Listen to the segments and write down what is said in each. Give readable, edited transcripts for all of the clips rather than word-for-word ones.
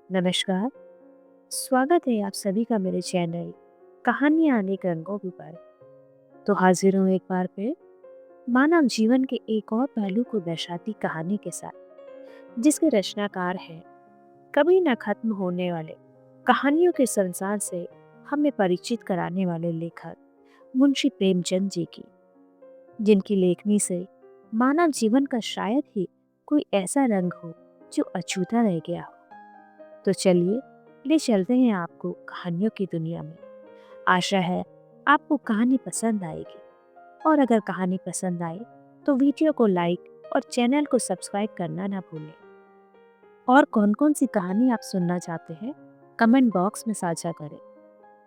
नमस्कार। स्वागत है आप सभी का मेरे चैनल कहानियाँ अनेक रंगों की पर। तो हाजिर हूँ एक बार फिर मानव जीवन के एक और पहलू को दर्शाती कहानी के साथ, जिसके रचनाकार हैं कभी न खत्म होने वाले कहानियों के संसार से हमें परिचित कराने वाले लेखक मुंशी प्रेमचंद जी की, जिनकी लेखनी से मानव जीवन का शायद ही कोई ऐसा रंग हो जो अछूता रह गया हो। तो चलिए ले चलते हैं आपको कहानियों की दुनिया में। आशा है आपको कहानी पसंद आएगी, और अगर कहानी पसंद आए तो वीडियो को लाइक और चैनल को सब्सक्राइब करना ना भूलें। और कौन कौन सी कहानी आप सुनना चाहते हैं कमेंट बॉक्स में साझा करें।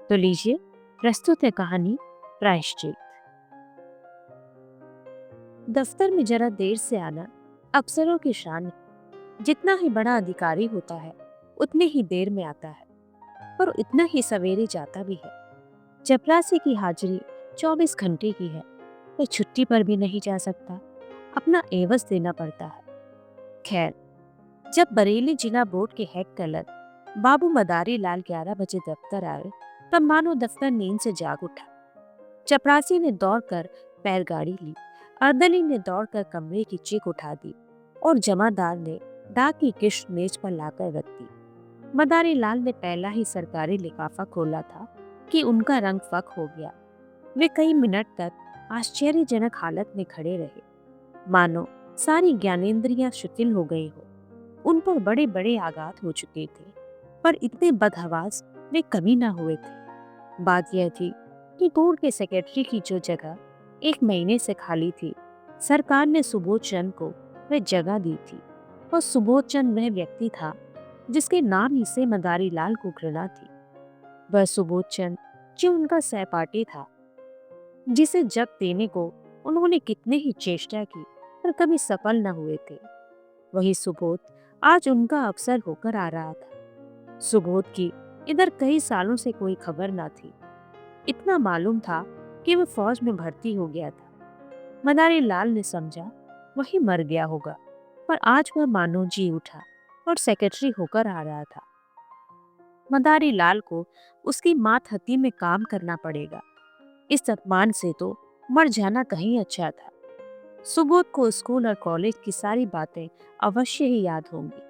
तो लीजिए, प्रस्तुत है कहानी प्रायश्चित। दफ्तर में जरा देर से आना अफसरों की शान है। जितना ही बड़ा अधिकारी होता है उतनी ही देर में आता है, पर इतना ही सवेरे जाता भी है। चपरासी की हाजिरी 24 घंटे की है, वह छुट्टी पर भी नहीं जा सकता, अपना एवज देना पड़ता है। खैर, जब बरेली जिला बोर्ड के हेड क्लर्क बाबू मदारी लाल 11 बजे दफ्तर आए, तब मानो दफ्तर नींद से जाग उठा। चपरासी ने दौड़कर बैलगाड़ी ली, अर्दली ने दौड़कर कमरे की चीख उठा दी और जमादार ने डाक की किश्त मेज पर लाकर रख दी। मदारी लाल ने पहला ही सरकारी लिफाफा खोला था कि उनका रंग फक हो गया। वे कई मिनट तक आश्चर्यजनक हालत में खड़े रहे, मानो सारी ज्ञानेंद्रियां शिथिल हो गई हो। उन पर बड़े बड़े आघात हो चुके थे, पर इतने बदहवास वे कभी ना हुए थे। बात यह थी कि बोर्ड के सेक्रेटरी की जो जगह 1 महीने से खाली थी, सरकार ने सुबोध चंद को वह जगह दी थी। और सुबोध चंद वह व्यक्ति था जिसके नाम ही से मदारी लाल को घृणा थी। वह सुबोध चंद जो उनका सहपाठी था, जिसे जग देने को उन्होंने कितने ही चेष्टा की पर कभी सफल न हुए थे, वही सुबोध आज उनका अफसर होकर आ रहा था। सुबोध की इधर कई सालों से कोई खबर न थी। इतना मालूम था कि वह फौज में भर्ती हो गया था। मदारी लाल ने समझा वही मर गया होगा, पर आज वह मानो जी उठा और सेक्रेटरी होकर आ रहा था। मदारी लाल को उसकी मातहती में काम करना पड़ेगा। इस अपमान से तो मर जाना कहीं अच्छा था। सुबोध को स्कूल और कॉलेज की सारी बातें अवश्य ही याद होंगी।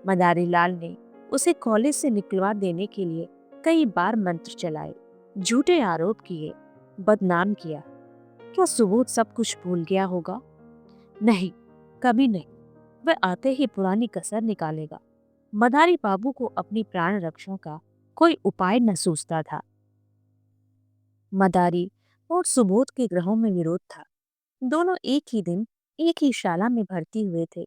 मदारी लाल ने उसे कॉलेज से निकलवा देने के लिए कई बार मंत्र चलाए, झूठे आरोप किए, बदनाम किया। क्या सुबोध सब कुछ भूल गया होगा? नहीं, कभी नहीं। वह आते ही पुरानी कसर निकालेगा। मदारी बाबू को अपनी प्राण रक्षा का कोई उपाय न सूझता था। मदारी और सुबोध के ग्रहों में विरोध था। दोनों एक ही दिन एक ही शाला में भर्ती हुए थे,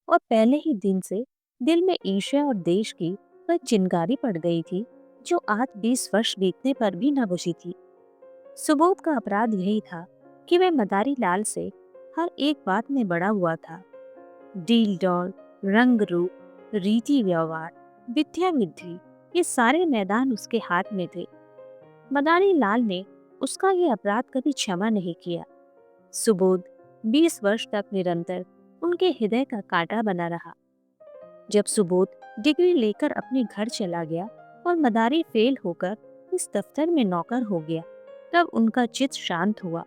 और पहले ही दिन से दिल में ईर्ष्या और देश की वह चिंगारी पड़ गई थी जो आज 20 वर्ष बीतने पर भी न बुझी थी। सुबोध का अपराध यही था कि वह मदारी लाल से हर एक बात में बड़ा हुआ था। डील डॉल, रंग रूप, रीति व्यवहार, विद्या विधि, ये सारे मैदान उसके हाथ में थे। मदारी लाल ने उसका ये अपराध कभी क्षमा नहीं किया। सुबोध 20 वर्ष तक निरंतर उनके हृदय का कांटा बना रहा। जब सुबोध डिग्री लेकर अपने घर चला गया और मदारी फेल होकर इस दफ्तर में नौकर हो गया, तब उनका चित्त शांत हुआ।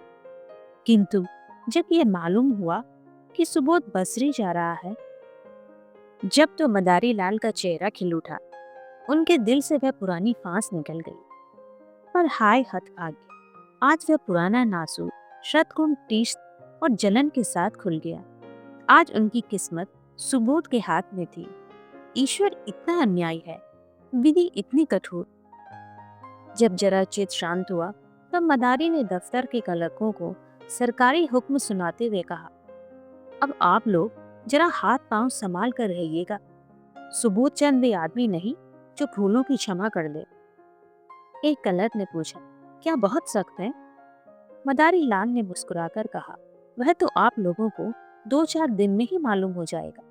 किंतु जब यह मालूम हुआ कि सुबोध बसरी जा रहा है, जब तो मदारी लाल का चेहरा खिल उठा। उनके दिल से वह पुरानी फांस निकल गई। पर हाय हतभाग्य, आज वह पुराना नासूर शतगुण टीस और जलन के साथ खुल गया। आज उनकी किस्मत सुबोध के हाथ में थी। ईश्वर इतना अन्यायी है, विधि इतनी कठोर। जब जरा चित्त शांत हुआ, तब मदारी ने दफ्तर के क्लर्कों को सरकारी हुक्म सुनाते हुए कहा, अब आप लोग जरा हाथ पांव संभाल कर रहिएगा। सुबोध चंद वे आदमी नहीं जो भूलों की क्षमा कर दे। एक क्लर्क ने पूछा, क्या बहुत सख्त है? मदारी लाल ने मुस्कुराकर कहा, वह तो आप लोगों को 2-4 दिन में ही मालूम हो जाएगा।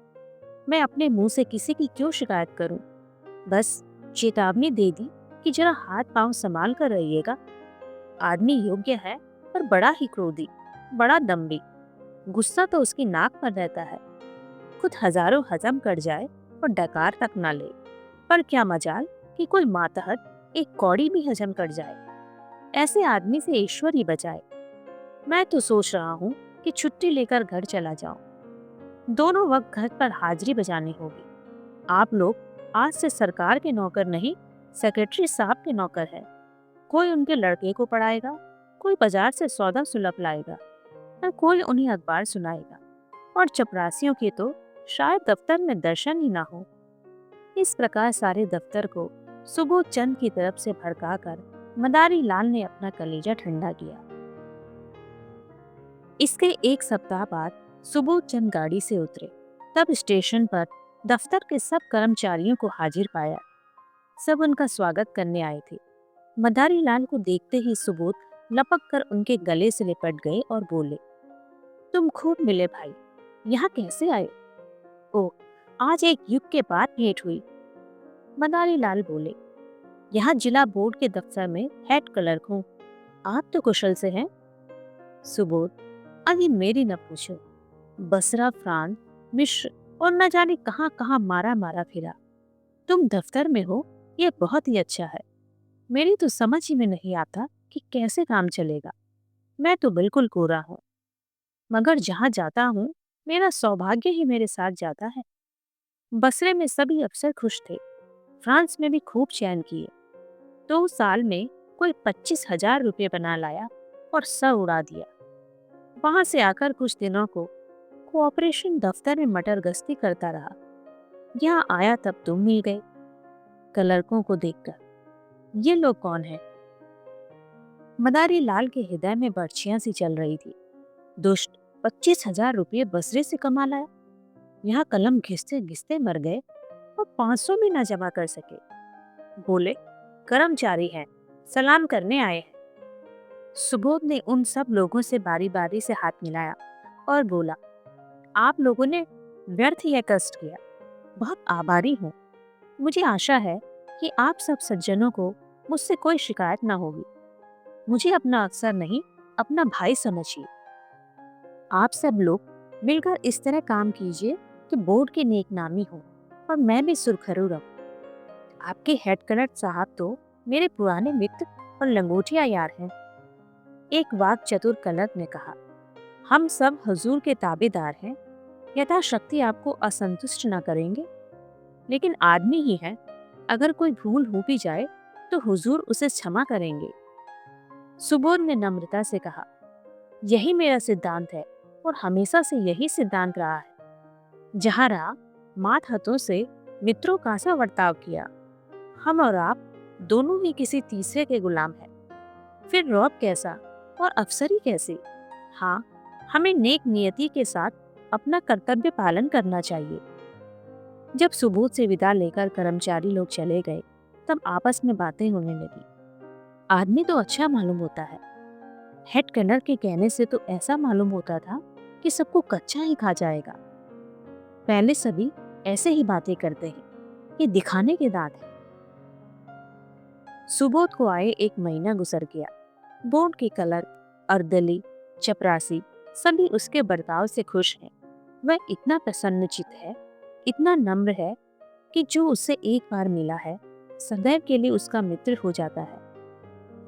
मैं अपने मुंह से किसी की क्यों शिकायत करूं? बस चेतावनी दे दी कि जरा हाथ पांव संभाल कर रहिएगा। आदमी योग्य है, पर बड़ा ही क्रोधी, बड़ा दम्भी। गुस्सा तो उसकी नाक पर रहता है। खुद हजारों हजम कर जाए और डकार तक ना ले, पर क्या मजाल कि कोई मातहत एक कौड़ी भी हजम कर जाए। ऐसे आदमी से ईश्वर ही बचाए। मैं तो सोच रहा हूँ कि छुट्टी लेकर घर चला जाऊं। दोनों वक्त घर पर हाजिरी बजानी होगी। आप लोग आज से सरकार के नौकर नहीं, सेक्रेटरी साहब के नौकर है। कोई उनके लड़के को पढ़ाएगा, कोई बाजार से सौदा सुलभ लाएगा, और कोई उन्हें अखबार सुनाएगा। और चपरासियों के तो शायद दफ्तर में दर्शन ही ना हो। इस प्रकार सारे दफ्तर को सुबोध चंद की तरफ से भड़काकर मदारी लाल ने अपना कलेजा ठंडा किया। इसके एक सप्ताह बाद सुबोध चंद गाड़ी से उतरे। तब स्टेशन पर दफ्तर के सब कर्मचारियों को हाजिर पाया। सब उनका स्वागत करने आए थे। मदारी लाल को देखते ही सुबोध लपक कर उनके गले से लिपट गए और बोले, तुम खूब मिले भाई, यहाँ कैसे आए? ओह, आज एक युग के बाद भेंट हुई। मदारी लाल बोले, यहाँ जिला बोर्ड के दफ्तर में हेड क्लर्क हूँ। आप तो कुशल से हैं। सुबोध, अभी मेरी न पूछो। बसरा, फ्रांस, मिस्र और न जाने कहाँ कहाँ मारा मारा फिरा। तुम दफ्तर में हो, ये बहुत ही अच्छा है। मेरी तो समझ ही में नहीं आता कि कैसे काम चलेगा। मैं तो बिल्कुल कोरा हूँ, मगर जहाँ जाता हूँ मेरा सौभाग्य ही मेरे साथ जाता है। बसरे में सभी अफसर खुश थे। फ्रांस में भी खूब चैन किए। 2 साल में कोई 25,000 रुपये बना लाया और सब उड़ा दिया। वहां से आकर कुछ दिनों को कोऑपरेशन दफ्तर में मटर गश्ती करता रहा। यहाँ आया तब तुम मिल गए। क्लर्कों को देखकर, ये लोग कौन हैं? मदारी लाल के हृदय में बर्छियां सी चल रही थी। दुष्ट, 25,000 रुपये बसरे से कमा लाया। यहाँ कलम घिसते घिसते मर गए और 500 भी ना जमा कर सके। बोले, कर्मचारी हैं, सलाम करने आए हैं। सुबोध ने उन सब लोगों से बारी बारी से हाथ मिलाया और बोला, आप लोगों ने व्यर्थ यह कष्ट किया। बहुत आभारी हूँ। मुझे आशा है कि आप सब सज्जनों को मुझसे कोई शिकायत ना होगी। मुझे अपना अफसर नहीं, अपना भाई समझिए। आप सब लोग मिलकर इस तरह काम कीजिए कि बोर्ड की नेकनामी हो और मैं भी सुरखरू रहूं। आपके हेड क्लर्क साहब तो मेरे पुराने मित्र और लंगोटिया यार हैं। एक वाक चतुर क्लर्क ने कहा, हम सब हुजूर के ताबेदार हैं, यथाशक्ति आपको असंतुष्ट न करेंगे, लेकिन आदमी ही है, अगर कोई भूल हो भी जाए तो हुजूर उसे क्षमा करेंगे। सुबोध ने नम्रता से कहा, यही मेरा सिद्धांत है और हमेशा से यही सिद्धांत रहा है। जहाँ रहा, मात हतों से मित्रों का सा बर्ताव किया। हम और आप दोनों ही किसी तीसरे के गुलाम हैं। फिर रौब कैसा और अफसरी कैसी? हाँ, हमें नेक नियति के साथ अपना कर्तव्य पालन करना चाहिए। जब सुबोध से विदा लेकर कर्मचारी लोग चले गए, तब आपस में बातें होने लगी। आदमी तो अच्छा मालूम होता है। हेड क्लर्क के कहने से तो ऐसा मालूम होता था कि सबको कच्चा ही खा जाएगा। पहले सभी ऐसे ही बातें करते हैं, ये दिखाने के दांत है। सुबोध को आए 1 महीना गुजर गया। बोर्ड के क्लर्क, अर्दली, चपरासी सभी उसके बर्ताव से खुश हैं। वह इतना प्रसन्नचित है, इतना नम्र है कि जो उससे एक बार मिला है, सदैव के लिए उसका मित्र हो जाता है।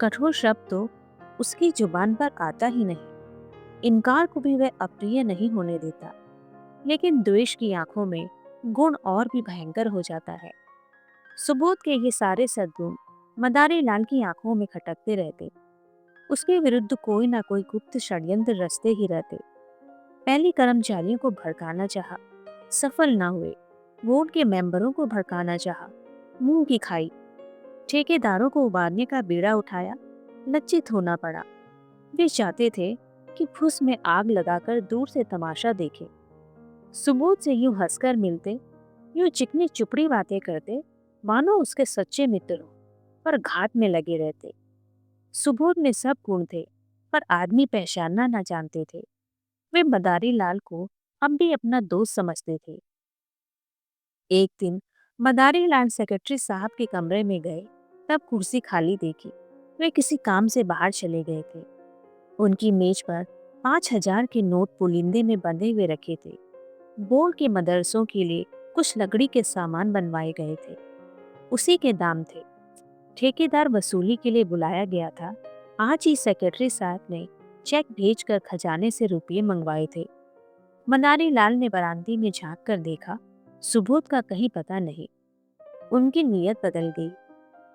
कठोर शब्द तो उसकी जुबान पर आता ही नहीं। इनकार को भी वह अप्रिय नहीं होने देता। लेकिन द्वेष की आंखों में गुण और भी भयंकर हो जाता है। सुबोध के ये सारे सद्गुण मदारी लाल की आंखों में खटकते रहते। उसके विरुद्ध कोई ना कोई गुप्त षड्यंत्र रचते ही रहते। पहले कर्मचारियों को भड़काना चाहा, सफल ना हुए। बोर्ड के मेंबरों को भड़काना चाहा, मुंह की खाई। ठेकेदारों को उबारने का बीड़ा उठाया, लज्जित होना पड़ा। वे चाहते थे कि फुस में आग लगाकर दूर से तमाशा देखें। सुबोध से यूं हंसकर मिलते, यूं चिकनी चुपड़ी बातें करते, मानो उसके सच्चे मित्र हो, पर घात में लगे रहते। सुबोध में सब गुण थे, पर आदमी पहचानना न जानते थे। वे मदारी लाल को अब भी अपना दोस्त समझते थे। एक दिन मदारी लाल सेक्रेटरी साहब के कमरे में गए, तब कुर्सी खाली देखी। वे किसी काम से बाहर चले गए थे। उनकी मेज पर 5,000 के नोट पुलिंदे में बंधे हुए रखे थे। बोर्ड के मदरसों के लिए कुछ लकड़ी के सामान बनवाए गए थे। उसी के दाम थे। ठेकेदार वसूली के लिए बुलाया गया था। आज ही सेक्रेटरी साहब ने चेक भेजकर खजाने से रुपये मंगवाए थे। मनारी लाल ने बरामदे में झांक कर देखा, सुबोध का कहीं पता नहीं। उनकी नीयत बदल गई।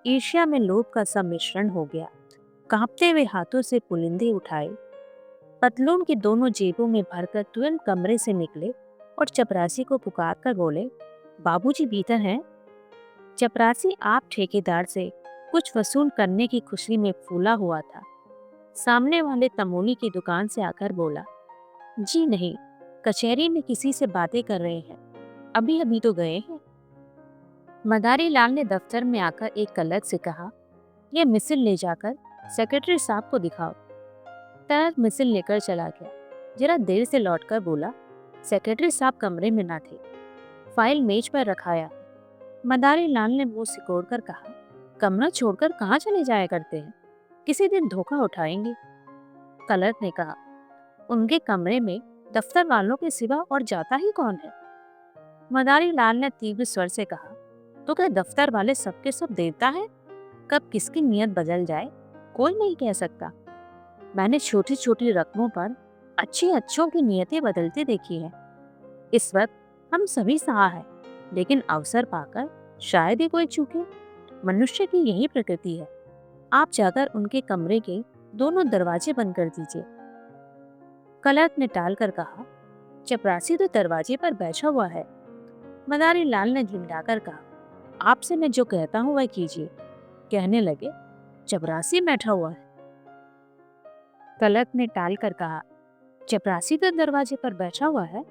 ईर्ष्या में लोभ का सम्मिश्रण हो गया। कांपते हुए हाथों से पुलिंदे उठाए, पतलून की दोनों जेबों में भरकर तुरंत कमरे से निकले और चपरासी को पुकार कर बोले, बाबूजी भीतर हैं। चपरासी आप ठेकेदार से कुछ वसूल करने की खुशी में फूला हुआ था। सामने वाले तमोली की दुकान से आकर बोला, जी नहीं, कचहरी में किसी से बातें कर रहे हैं, अभी अभी तो गए हैं। मदारी लाल ने दफ्तर में आकर एक क्लर्क से कहा, यह मिसिल ले जाकर सेक्रेटरी साहब को दिखाओ। क्लर्क मिसिल लेकर चला गया। जरा देर से लौटकर बोला, सेक्रेटरी साहब कमरे में ना थे, फाइल मेज पर रखाया। मदारी लाल ने मुंह सिकोड़कर कहा, कमरा छोड़कर कहाँ चले जाया करते हैं, किसी दिन धोखा उठाएंगे। क्लर्क ने कहा, उनके कमरे में दफ्तर वालों के सिवा और जाता ही कौन है। मदारी लाल ने तीव्र स्वर से कहा, तो क्या दफ्तर वाले सबके सब देवता है? कब किसकी नीयत बदल जाए कोई नहीं कह सकता। मैंने छोटी छोटी रकमों पर अच्छे अच्छों की नीयतें बदलते देखी है। इस वक्त हम सभी सहा है, लेकिन अवसर पाकर शायद ही कोई चूके। मनुष्य की यही प्रकृति है। आप जाकर उनके कमरे के दोनों दरवाजे बंद कर दीजिए। क्लर्क ने टाल कर कहा, चपरासी तो दरवाजे पर बैठा हुआ है। मदारी लाल ने झिंगलाकर कहा, आपसे मैं जो कहता हूँ वह कीजिए। कहने लगे, चपरासी बैठा हुआ है। क्लर्क ने टाल कर कहा, चपरासी तो दरवाजे पर बैठा हुआ है।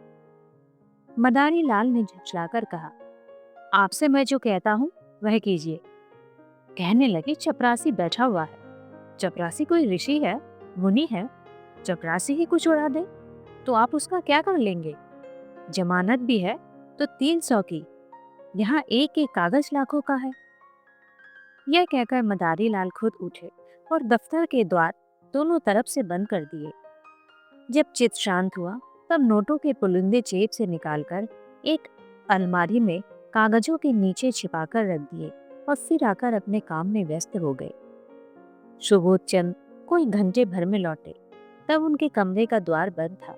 मदारी लाल ने झुठलाकर कहा, आपसे मैं जो कहता हूँ वह कीजिए। कहने लगे, चपरासी बैठा हुआ है। चपरासी कोई ऋषि है, मुनि है? चपरासी ही कुछ उड़ा दे तो आप उसका क्या कर लेंगे? जमानत भी है तो 300 की, यहाँ एक एक कागज लाखों का है। यह कहकर मदारी लाल खुद उठे और दफ्तर के द्वार दोनों तरफ से बंद कर दिए। जब चित्त शांत हुआ तब नोटों के पुलिंदे जेब से निकालकर एक अलमारी में कागजों के नीचे छिपाकर रख दिए और फिर आकर अपने काम में व्यस्त हो गए। सुबोध चंद कोई घंटे भर में लौटे, तब उनके कमरे का द्वार बंद था।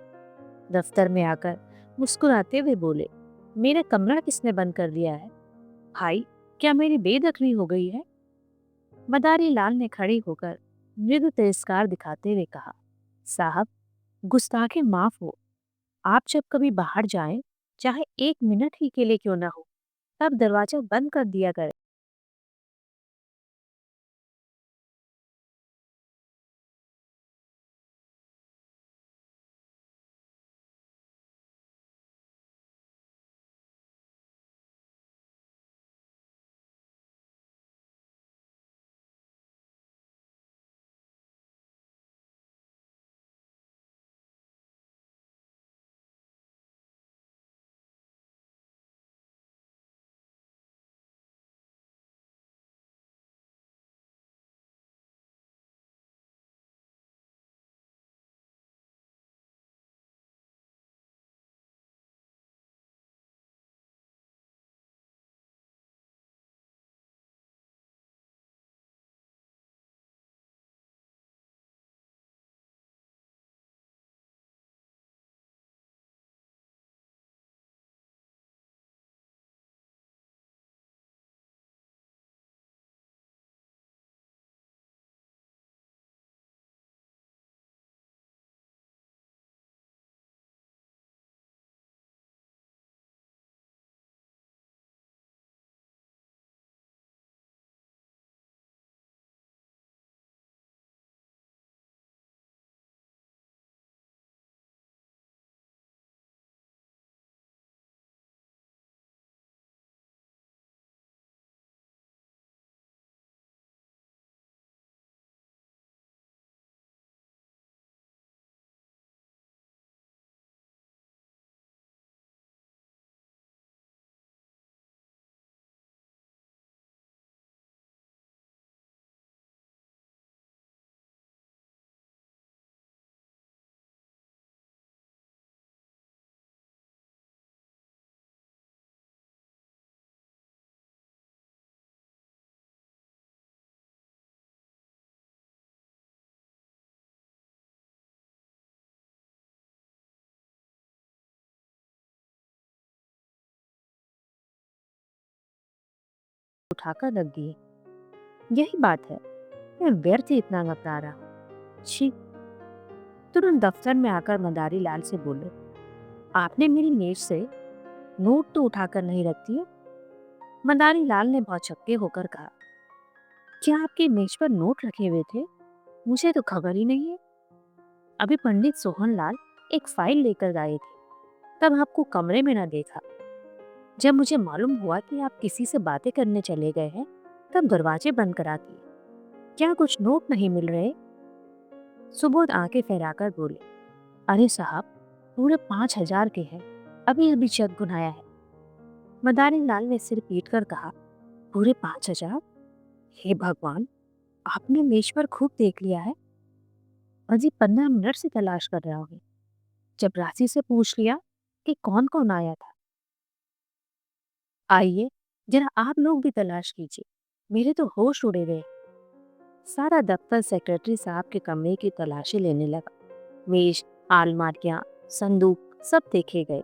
दफ्तर में आकर मुस्कुराते हुए बोले, मेरा कमरा किसने बंद कर दिया है? भाई, क्या मेरी बेदखली हो गई है? मदारी लाल ने खड़ी होकर मृदु तिरस्कार दिखाते हुए कहा, साहब, गुस्ताखे माफ हो। आप जब कभी बाहर जाएं, चाहे 1 मिनट ही के लिए क्यों ना हो, तब दरवाजा बंद कर दिया करें। उठाकर रख दिए। यही बात है, मैं व्यर्थ ही इतना घबरा रहा हूँ। छी। तुरंत दफ्तर में आकर मदारी लाल से बोले, आपने मेरी मेज से नोट तो उठाकर नहीं रख दिए। मदारी लाल ने भौचक्के होकर कहा, क्या आपकी मेज पर नोट रखे हुए थे? मुझे तो खबर ही नहीं है। अभी पंडित सोहनलाल एक फाइल लेकर आए थे, तब आपको कमरे में न देखा। जब मुझे मालूम हुआ कि आप किसी से बातें करने चले गए हैं, तब दरवाजे बंद करा दिए। क्या कुछ नोट नहीं मिल रहे? सुबोध आंखें फैलाकर बोले, अरे साहब, पूरे 5,000 के हैं, अभी अभी चेक गुनाया है। मदारी लाल ने सिर पीट कर कहा, पूरे 5,000? हे भगवान, आपने मेज पर खूब देख लिया है। अजी 15 मिनट से तलाश कर रहा हूँ। चपरासी से पूछ लिया कि कौन कौन आया था। आइए, जरा आप लोग भी तलाश कीजिए, मेरे तो होश उड़े गए। सारा दफ्तर सेक्रेटरी साहब के कमरे की तलाशी लेने लगा। मेज, अलमारियां, संदूक सब देखे गए।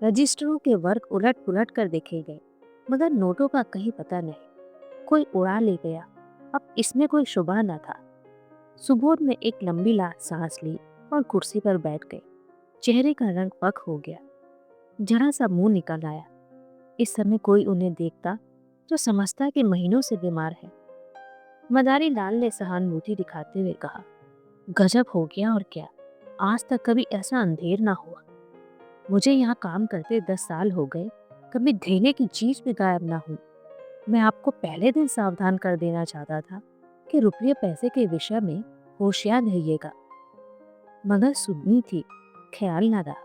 रजिस्टरों के वर्क उलट पुलट कर देखे गए, मगर नोटों का कहीं पता नहीं। कोई उड़ा ले गया, अब इसमें कोई शुबह न था। सुबोध ने एक लंबी सांस ली और कुर्सी पर बैठ गए। चेहरे का रंग पक हो गया, जरा सा मुंह निकल आया। इस समय कोई उन्हें देखता तो समझता कि महीनों से बीमार है। मदारी लाल ने सहानुभूति दिखाते हुए कहा, गजब हो गया और क्या, आज तक कभी ऐसा अंधेर ना हुआ। मुझे यहाँ काम करते 10 साल हो गए, कभी धेने की चीज भी गायब ना हुई। मैं आपको पहले दिन सावधान कर देना चाहता था कि रुपये पैसे के विषय में होशियार रहिएगा, मगर सुननी थी, ख्याल ना रहा।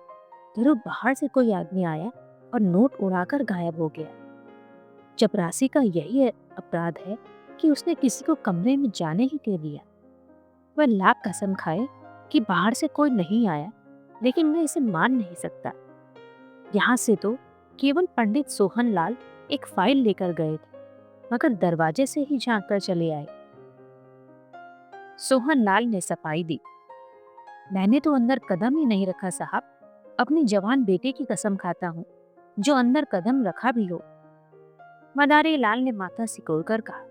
जरूर बाहर से कोई आदमी आया और नोट उड़ाकर गायब हो गया। चपरासी का यही अपराध है कि उसने किसी को कमरे में जाने ही क्यों दिया। वह लाख कसम खाए कि बाहर से कोई नहीं आया, लेकिन मैं इसे मान नहीं सकता। यहाँ से तो केवल पंडित सोहनलाल एक फाइल लेकर गए थे, मगर दरवाजे से ही झांक कर चले आए। सोहनलाल ने सफाई दी, मैंने तो अंदर कदम ही नहीं रखा साहब। अपनी जवान बेटे की कसम खाता हूँ, जो अंदर कदम रखा भी हो। मदारी लाल ने माथा सिकोड़कर कहा,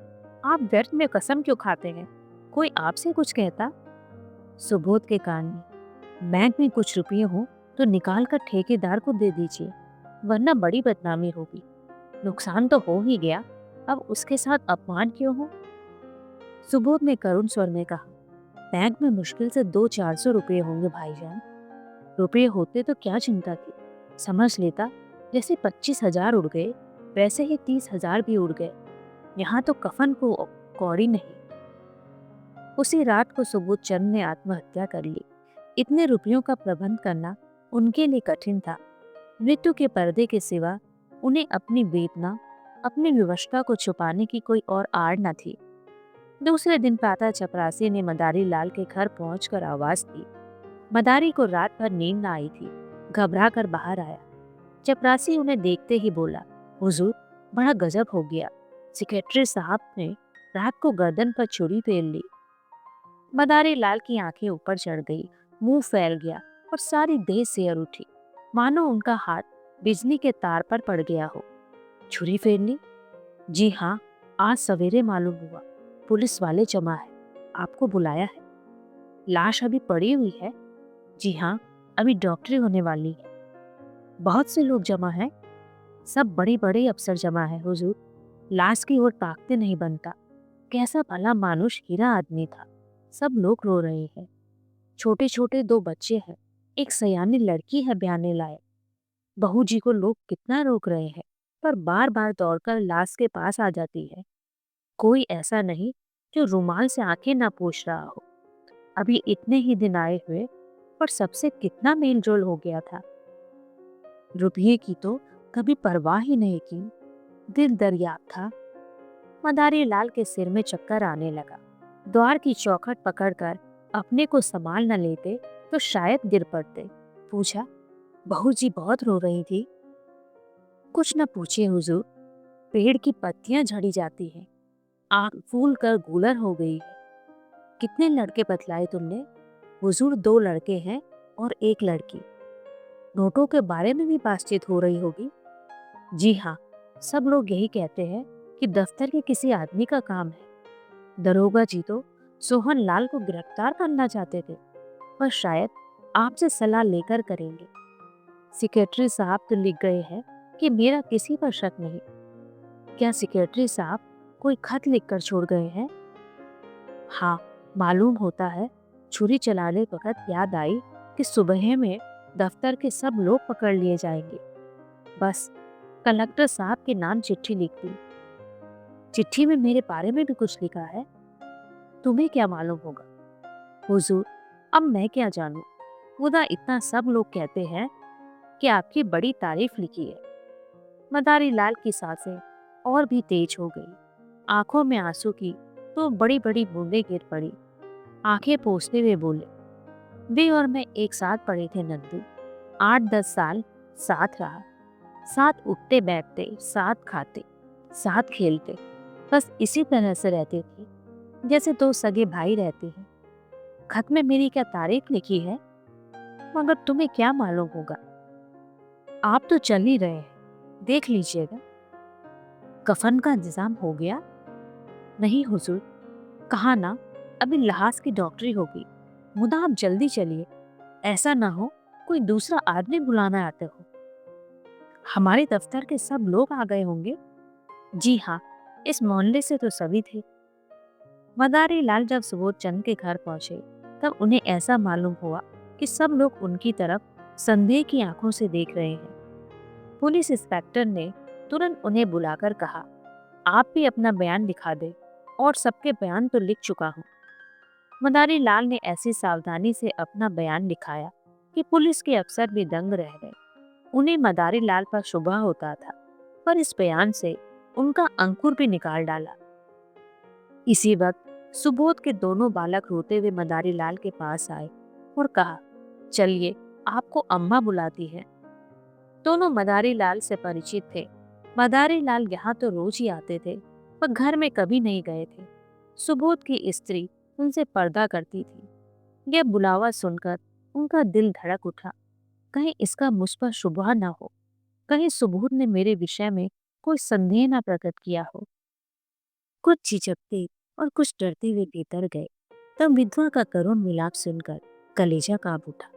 आप व्यर्थ में कसम क्यों खाते हैं? कोई आपसे कुछ कहता? सुबोध के कान में, बैंक में कुछ रुपये हो तो निकाल कर ठेकेदार को दे दीजिए, वरना बड़ी बदनामी होगी। नुकसान तो हो ही गया, अब उसके साथ अपमान क्यों हो? सुबोध ने करुण स्वर में कहा, बैंक में मुश्किल से 200-400 रुपये होंगे भाईजान। रुपये होते तो क्या चिंता थी, समझ लेता। जैसे 25,000 उड़ गए, वैसे ही 30,000 भी उड़ गए। यहाँ तो कफन को कौड़ी नहीं। उसी रात को सुबोध चंद ने आत्महत्या कर ली। इतने रुपयों का प्रबंध करना उनके लिए कठिन था। मृत्यु के पर्दे के सिवा उन्हें अपनी वेदना, अपनी विवशता को छुपाने की कोई और आड़ न थी। दूसरे दिन प्रातः चपरासी ने मदारी लाल के घर पहुंचकर आवाज दी। मदारी को रात भर नींद न आई थी, घबरा कर बाहर आया। चपरासी उन्हें देखते ही बोला, हुजूर, बड़ा गजब हो गया। सेक्रेटरी साहब ने रात को गर्दन पर छुरी फेर ली। मदारी लाल की आंखें ऊपर चढ़ गई, मुंह फैल गया और सारी देह सिहर उठी, मानो उनका हाथ बिजली के तार पर पड़ गया हो। छुरी फेरनी? जी हाँ, आज सवेरे मालूम हुआ। पुलिस वाले जमा है, आपको बुलाया है। लाश अभी पड़ी हुई है? जी हाँ, अभी डॉक्टरी होने वाली है। बहुत से लोग जमा हैं, सब बड़े बड़े अफसर जमा है हुजूर। लाश की ओर ताकते नहीं बनता। कैसा भला मानुष हीरा आदमी था। सब लोग रो रहे हैं। छोटे छोटे 2 बच्चे हैं, एक सयानी लड़की है ब्याने लायक। बहू जी को लोग कितना रोक रहे हैं, पर बार बार दौड़कर लाश के पास आ जाती है। कोई ऐसा नहीं जो रुमाल से आंखें ना पोंछ रहा हो। अभी इतने ही दिन आए हुए और सबसे कितना मेल जोल हो गया था। रुपये की तो कभी परवाह ही नहीं की, दिल दरिया था। मदारी लाल के सिर में चक्कर आने लगा। द्वार की चौखट पकड़कर अपने को संभाल न लेते तो शायद गिर पड़ते। पूछा, बहू जी बहुत रो रही थी? कुछ न पूछे हुजूर, पेड़ की पत्तियां झड़ी जाती हैं, आंख फूल कर गूलर हो गई है। कितने लड़के बतलाए तुमने? हुजूर 2 लड़के हैं और 1 लड़की। नोटों के बारे में भी बातचीत हो रही होगी? जी हाँ, सब लोग यही कहते हैं कि दफ्तर के किसी आदमी का काम है। दरोगा जी तो सोहन लाल को गिरफ्तार करना चाहते थे, पर शायद आपसे सलाह लेकर करेंगे। सेक्रेटरी साहब तो लिख गए हैं कि मेरा किसी पर शक नहीं। क्या सेक्रेटरी साहब कोई खत लिखकर छोड़ गए हैं? हाँ, मालूम होता है। छुरी चलाने वक्त याद आई कि सुबह में दफ्तर के सब लोग पकड़ लिए जाएंगे। बस कलेक्टर साहब के नाम चिट्ठी लिख दी। चिट्ठी में मेरे बारे में भी कुछ लिखा है। तुम्हें क्या मालूम होगा? हुजूर, अब मैं क्या जानूं? खुदा इतना सब लोग कहते हैं कि आपकी बड़ी तारीफ लिखी है। मदारी लाल की सांसें और भी तेज हो गई। आंखों में आंसू की तो बड़ी बड़ी बूंदें गिर पड़ी। आंखें पोंछते हुए बोले, वे और मैं एक साथ पढ़े थे नंदू। 8-10 साल साथ रहा। साथ उठते बैठते, साथ खाते, साथ खेलते, बस इसी तरह से रहते थे जैसे दो सगे भाई रहते हैं। खत में मेरी क्या तारीफ लिखी है? मगर तुम्हें क्या मालूम होगा? आप तो चल ही रहे हैं, देख लीजिएगा। कफन का इंतजाम हो गया? नहीं हुजूर, कहा ना, अभी लहास की डॉक्टरी होगी। मुदा आप जल्दी चलिए, ऐसा ना हो कोई दूसरा आदमी बुलाना आते हो। हमारे दफ्तर के सब लोग आ गए होंगे। जी हाँ, इस मोहल्ले से तो सभी थे। मदारी लाल जब सुबोध चंद के घर पहुंचे तब उन्हें ऐसा मालूम हुआ कि सब लोग उनकी तरफ संदेह की आंखों से देख रहे हैं। पुलिस इंस्पेक्टर ने तुरंत उन्हें बुलाकर कहा, आप भी अपना बयान लिखा दे। और सबके बयान तो लिख चुका हूँ। मदारी लाल ने ऐसी सावधानी से अपना बयान लिखाया कि पुलिस के अफसर भी दंग रह गए। उन्हें मदारी लाल पर शुबा होता था, पर इस बयान से उनका अंकुर भी निकाल डाला। इसी वक्त सुबोध के दोनों बालक रोते हुए मदारी लाल के पास आए और कहा, चलिए, आपको अम्मा बुलाती है। दोनों मदारी लाल से परिचित थे। मदारी लाल यहाँ तो रोज ही आते थे, पर घर में कभी नहीं गए थे। सुबोध की स्त्री उनसे पर्दा करती थी। यह बुलावा सुनकर उनका दिल धड़क उठा। कहीं इसका मुझ पर शुबहा ना हो, कहीं सुबोध ने मेरे विषय में कोई संदेह ना प्रकट किया हो। कुछ झिझकते और कुछ डरते हुए भीतर गए। तब विधवा का करुण मिलाप सुनकर कलेजा कांप उठा।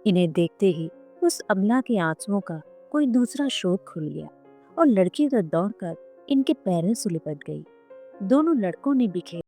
इन्हें देखते ही उस अबला के आंसुओं का कोई दूसरा स्रोत खुल गया और लड़की तो दौड़कर इनके पैरों से लिपट गई। दोनों लड़कों ने बिखेर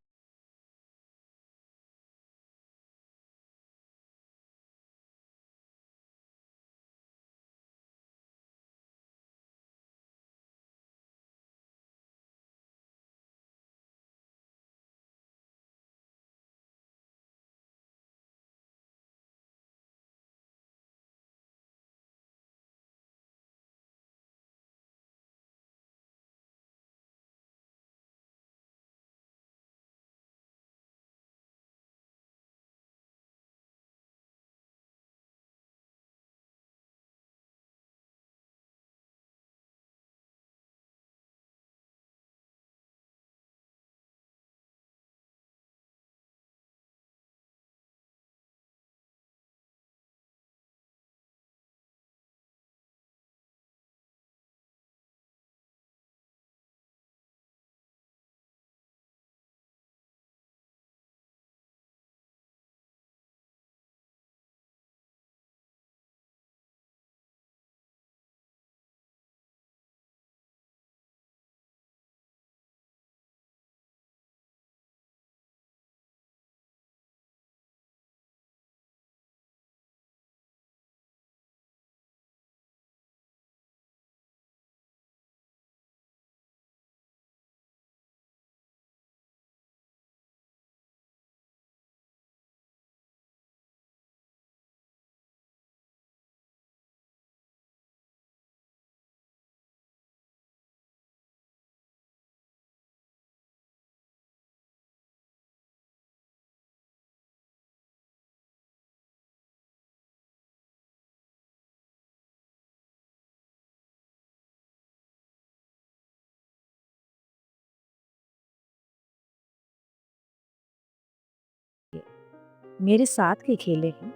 मेरे साथ के खेले हैं।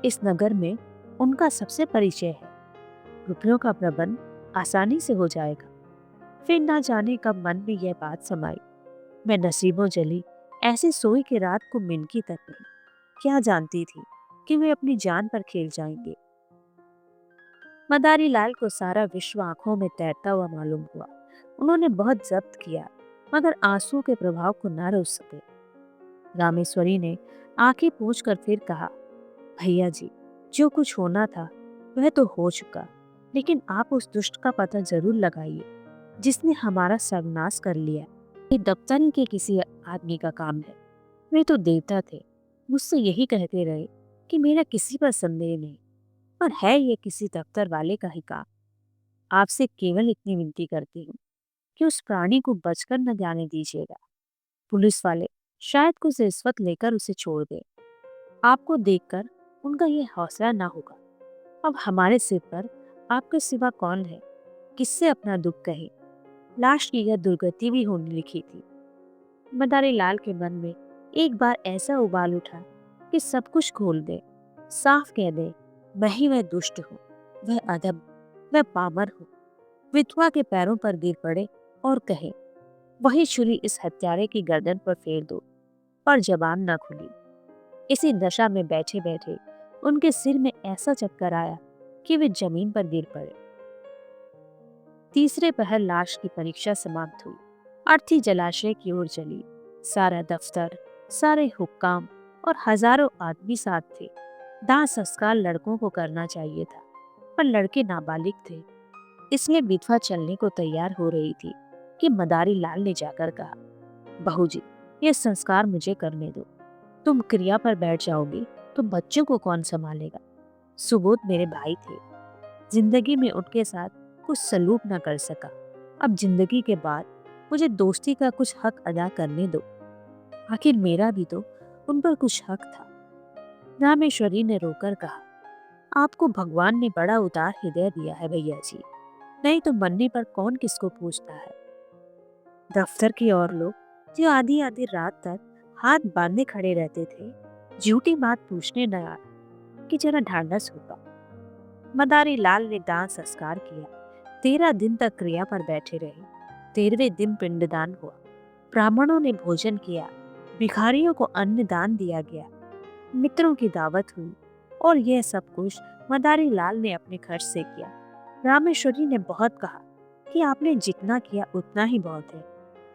इस नगर में उनका सबसे परिचय है। रुपयों का प्रबंध आसानी से हो जाएगा। फिर ना जाने कब मन में यह बात समाई, मैं नसीबों जली ऐसी सोई की रात को मिनकी तक नहीं। क्या जानती थी कि वे अपनी जान पर खेल जाएंगे। मदारी लाल को सारा विश्व आंखों में तैरता हुआ मालूम हुआ। उन्होंने बहुत जब्त किया, मगर आंसू के प्रभाव को न रोक सके। रामेश्वरी ने आंखें पोंछ कर फिर कहा, भैया जी, जो कुछ होना था वह तो हो चुका, लेकिन आप उस दुष्ट का पता जरूर लगाइए जिसने हमारा सर्वनाश कर लिया। ये दफ्तर के किसी आदमी का काम है। वे तो देवता थे, मुझसे यही कहते रहे कि मेरा किसी पर संदेह नहीं, पर है ये किसी दफ्तर वाले का ही काम। आपसे केवल इतनी विनती करती हूँ कि उस प्राणी को बचकर न जाने दीजिएगा। पुलिस वाले शायद कुछ रिश्वत लेकर उसे छोड़ दे। आपको देखकर उनका ये हौसला ना होगा। अब हमारे सिर पर आपके सिवा कौन है, किससे अपना दुख कहे। लाश की यह दुर्गति भी होने लिखी थी। मदारी लाल के मन में एक बार ऐसा उबाल उठा कि सब कुछ खोल दे, साफ कह दे, मैं ही वह दुष्ट हूँ, वह अधम, वह पामर हूँ। विधवा के पैरों पर गिर पड़े और कहे, वही छुरी इस हत्यारे की गर्दन पर फेर दो। पर जबान न खुली। इसी दशा में बैठे बैठे उनके सिर में ऐसा चक्कर आया कि वे जमीन पर गिर पड़े। तीसरे पहर लाश की परीक्षा समाप्त हुई। अर्थी जलाशय की ओर चली। सारा दफ्तर, सारे हुक्काम और हजारों आदमी साथ थे। दाह संस्कार लड़कों को करना चाहिए था, पर लड़के नाबालिग थे। इसलिए विधवा चलने को तैयार हो रही थी कि मदारी लाल ने जाकर कहा, बहू जी, ये संस्कार मुझे करने दो। तुम क्रिया पर बैठ जाओगी तो बच्चों को कौन संभालेगा। सुबोध मेरे भाई थे। जिंदगी में उनके साथ कुछ सलूक न कर सका। अब जिंदगी के बाद मुझे दोस्ती का कुछ हक अदा करने दो। आखिर मेरा भी तो उन पर कुछ हक था। रामेश्वरी ने रोकर कहा, आपको भगवान ने बड़ा उदार हृदय दिया है भैया जी, नहीं तो मरने पर कौन किसको पूछता है। दफ्तर के और लोग जो आधी आधी रात तक हाथ बांधे खड़े रहते थे, झूठी बात पूछने न आए कि जरा ढांढस होगा। मदारी लाल ने दान संस्कार किया। 13 दिन तक क्रिया पर बैठे रहे। 13वें दिन पिंडदान हुआ। ब्राह्मणों ने भोजन किया, भिखारियों को अन्न दान दिया गया, मित्रों की दावत हुई, और यह सब कुछ मदारी लाल ने अपने खर्च से किया। रामेश्वरी ने बहुत कहा कि आपने जितना किया उतना ही बहुत है।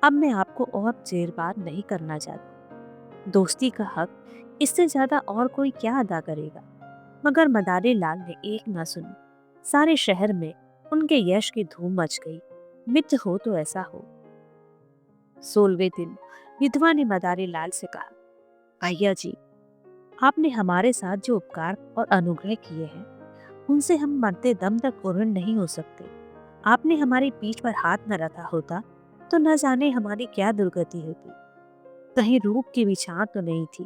अब मैं आपको और जेरबार नहीं करना चाहती। दोस्ती का हक इससे ज्यादा और कोई क्या अदा करेगा। मगर मदारी लाल ने एक ना सुनी। सारे शहर में उनके यश की धूम मच गई। मित्र हो तो ऐसा हो। 16वें दिन विधवा ने मदारी लाल से कहा, भैया जी, आपने हमारे साथ जो उपकार और अनुग्रह किए हैं, उनसे हम मरते दम तक ऋणी नहीं हो सकते। आपने हमारी पीठ पर हाथ न रखा होता तो न जाने हमारी क्या दुर्गति होती। कहीं रूप की बिछां तो नहीं थी।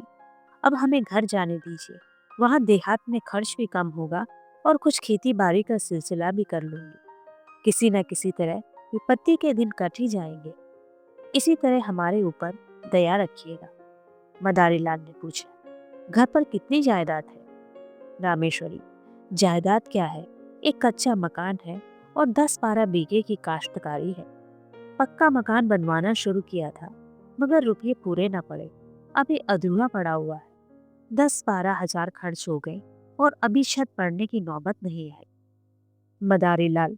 अब हमें घर जाने दीजिए। वहां देहात में खर्च भी कम होगा और कुछ खेती बाड़ी का सिलसिला भी कर लूंगी। किसी न किसी तरह विपत्ति के दिन कट ही जाएंगे। इसी तरह हमारे ऊपर दया रखिएगा। मदारी लाल ने पूछा, घर पर कितनी जायदाद है। रामेश्वरी, जायदाद क्या है, एक कच्चा मकान है और 10-12 बीघे की काश्तकारी है। पक्का मकान बनवाना शुरू किया था, मगर रुपये पूरे न पड़े। अभी अधूरा पड़ा हुआ है। 10-12 हजार खर्च हो गए और अभी छत पड़ने की नौबत नहीं आई। मदारी लाल,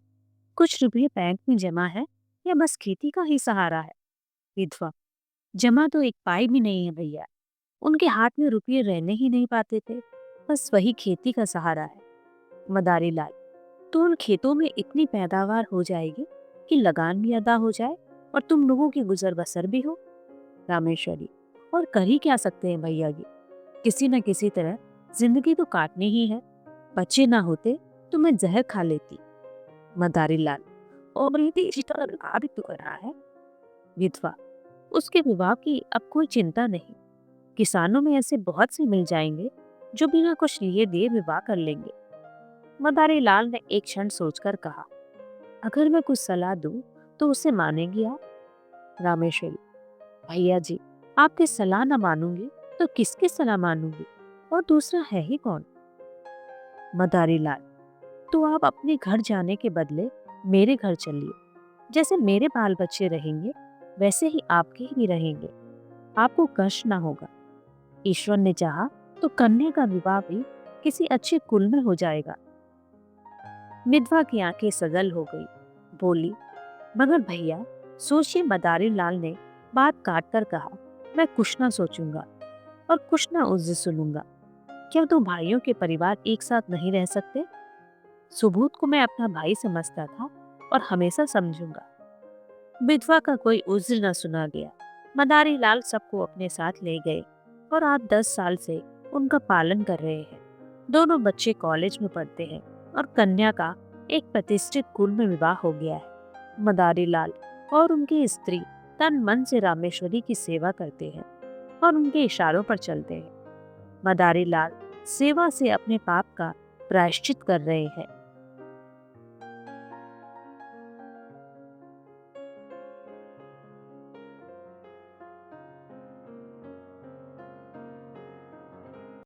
कुछ रुपये बैंक में जमा है या बस खेती का ही सहारा है। विधवा, जमा तो एक पाई भी नहीं है भैया। उनके हाथ में रुपये रहने ही नहीं पाते थे, बस वही खेती का सहारा है। मदारी लाल, तो उन खेतों में इतनी पैदावार हो जाएगी कि लगान भी अदा हो जाए और तुम लोगों की गुजर बसर भी हो। रामेश्वरी, और कर ही क्या सकते हैं भैया जी, किसी न किसी तरह जिंदगी तो काटनी ही है। बच्चे ना होते तो मैं जहर खा लेती। मदारी लाल, और भी तो कर रहा है। विधवा, उसके विवाह की अब कोई चिंता नहीं। किसानों में ऐसे बहुत से मिल जाएंगे जो बिना कुछ लिए दिए विवाह कर लेंगे। मदारी लाल ने एक क्षण सोचकर कहा, अगर मैं कुछ सलाह दूं तो उसे मानेंगी आप। रामेश्वरी, भैया जी, आपकी सलाह न मानूंगी तो किसकी सलाह मानूंगी, और दूसरा है ही कौन। मदारी लाल, तो आप अपने घर जाने के बदले मेरे घर चलिए। जैसे मेरे बाल बच्चे रहेंगे वैसे ही आपके भी रहेंगे। आपको कष्ट ना होगा। ईश्वर ने चाहा तो कन्या का विवाह भी किसी अच्छे कुल में हो जाएगा। विधवा की आंखें सजल हो गई। बोली, मगर भैया, सोचिए। मदारी लाल ने बात काट कर कहा, मैं कुछ ना सोचूंगा और कुछ ना उसे सुनूंगा। क्या दो भाइयों के परिवार एक साथ नहीं रह सकते? सुबोध को मैं अपना भाई समझता था और हमेशा समझूंगा। विधवा का कोई उज्र न सुना गया। मदारी लाल सबको अपने साथ ले गए और आज 10 साल से उनका पालन कर रहे हैं। दोनों बच्चे कॉलेज में पढ़ते हैं और कन्या का एक प्रतिष्ठित कुल में विवाह हो गया है। मदारी लाल और उनकी स्त्री तन मन से रामेश्वरी की सेवा करते हैं और उनके इशारों पर चलते हैं। मदारी लाल सेवा से अपने पाप का प्रायश्चित कर रहे हैं।